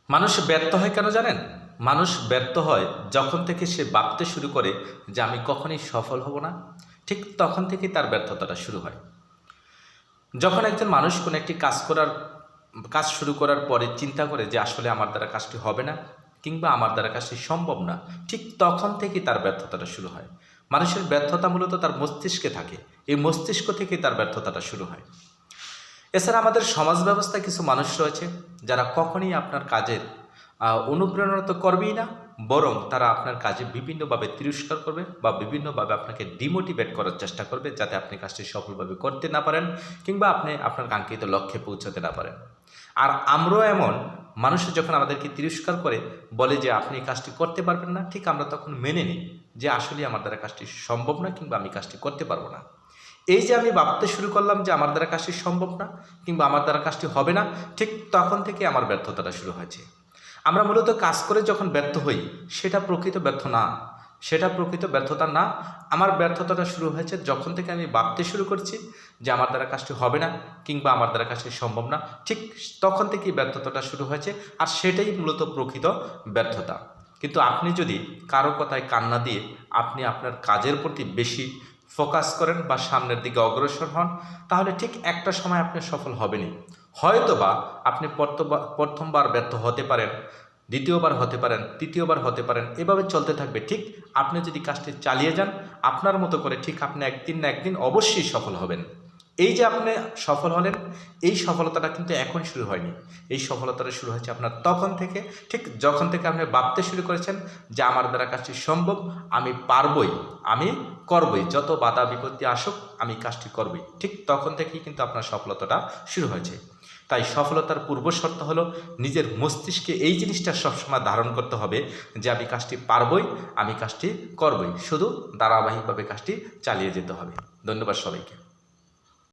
মানুষ ব্যর্থ হয় কেন জানেন? মানুষ ব্যর্থ হয় যখন থেকে সে ভাবতে শুরু করে যে আমি কখনোই সফল হব না। ঠিক তখন থেকেই তার ব্যর্থতাটা শুরু হয়। যখন একজন মানুষ কোনো একটি কাজ শুরু করার পরে চিন্তা করে যে আসলে আমার দ্বারা কাজটি হবে না কিংবা আমার দ্বারা কাজটি সম্ভব না, ঠিক তখন থেকেই তার ব্যর্থতাটা শুরু হয়। মানুষের ব্যর্থতা মূলত তার মস্তিষ্কে থাকে। এই মস্তিষ্ক থেকেই তার ব্যর্থতাটা শুরু হয়। এছাড়া আমাদের সমাজ ব্যবস্থায় কিছু মানুষ রয়েছে যারা কখনই আপনার কাজের অনুপ্রেরণা তো করবেই না, বরং তারা আপনার কাজে বিভিন্নভাবে তিরস্কার করবে বা বিভিন্নভাবে আপনাকে ডিমোটিভেট করার চেষ্টা করবে, যাতে আপনি কাজটি সফলভাবে করতে না পারেন কিংবা আপনি আপনার কাঙ্ক্ষিত লক্ষ্যে পৌঁছাতে না পারেন। আর আমরাও এমন, মানুষ যখন আমাদেরকে তিরস্কার করে বলে যে আপনি এই কাজটি করতে পারবেন না, ঠিক আমরা তখন মেনে নিই যে আসলে আমার দ্বারা কাজটি সম্ভব না কিংবা আমি কাজটি করতে পারবো না। এই যে আমি ভাবতে শুরু করলাম যে আমার দ্বারা কাজটি সম্ভব না কিংবা আমার দ্বারা কাজটি হবে না, ঠিক তখন থেকে আমার ব্যর্থতাটা শুরু হয়েছে। আমরা মূলত কাজ করে যখন ব্যর্থ হই, সেটা প্রকৃত ব্যর্থ না, সেটা প্রকৃত ব্যর্থতা না। আমার ব্যর্থতাটা শুরু হয়েছে যখন থেকে আমি ভাবতে শুরু করছি যে আমার দ্বারা কাজটি হবে না কিংবা আমার দ্বারা কাজটি সম্ভব না, ঠিক তখন থেকেই ব্যর্থতাটা শুরু হয়েছে। আর সেটাই মূলত প্রকৃত ব্যর্থতা। কিন্তু আপনি যদি কারো কথায় কান্না দিয়ে আপনি আপনার কাজের প্রতি বেশি ফোকাস করেন বা সামনের দিকে অগ্রসর হন, তাহলে ঠিক একটা সময় আপনি সফল হবেনই। হয়তোবা আপনি প্রথমবার ব্যর্থ হতে পারেন, দ্বিতীয়বার হতে পারেন, তৃতীয়বার হতে পারেন, এভাবে চলতে থাকবে। ঠিক আপনি যদি কাজটি চালিয়ে যান আপনার মতো করে, ঠিক আপনি একদিন না একদিন অবশ্যই সফল হবেন। এই যে আপনি সফল হলেন, এই সফলতাটা কিন্তু এখন শুরু হয়নি। এই সফলতাটা শুরু হয়েছে আপনার তখন থেকে, ঠিক যখন থেকে আপনি ভাবতে শুরু করেছেন যে আমার দ্বারা কাজটি সম্ভব, আমি পারবই, আমি করবই, যত বাধা বিপত্তি আসুক আমি কাজটি করবই, ঠিক তখন থেকেই কিন্তু আপনার সফলতাটা শুরু হয়েছে। তাই সফলতার পূর্ব শর্ত হলো নিজের মস্তিষ্কে এই জিনিসটা সবসময় ধারণ করতে হবে যে আমি কাজটি পারবই, আমি কাজটি করবই, শুধু ধারাবাহিকভাবে কাজটি চালিয়ে যেতে হবে। ধন্যবাদ সবাইকে।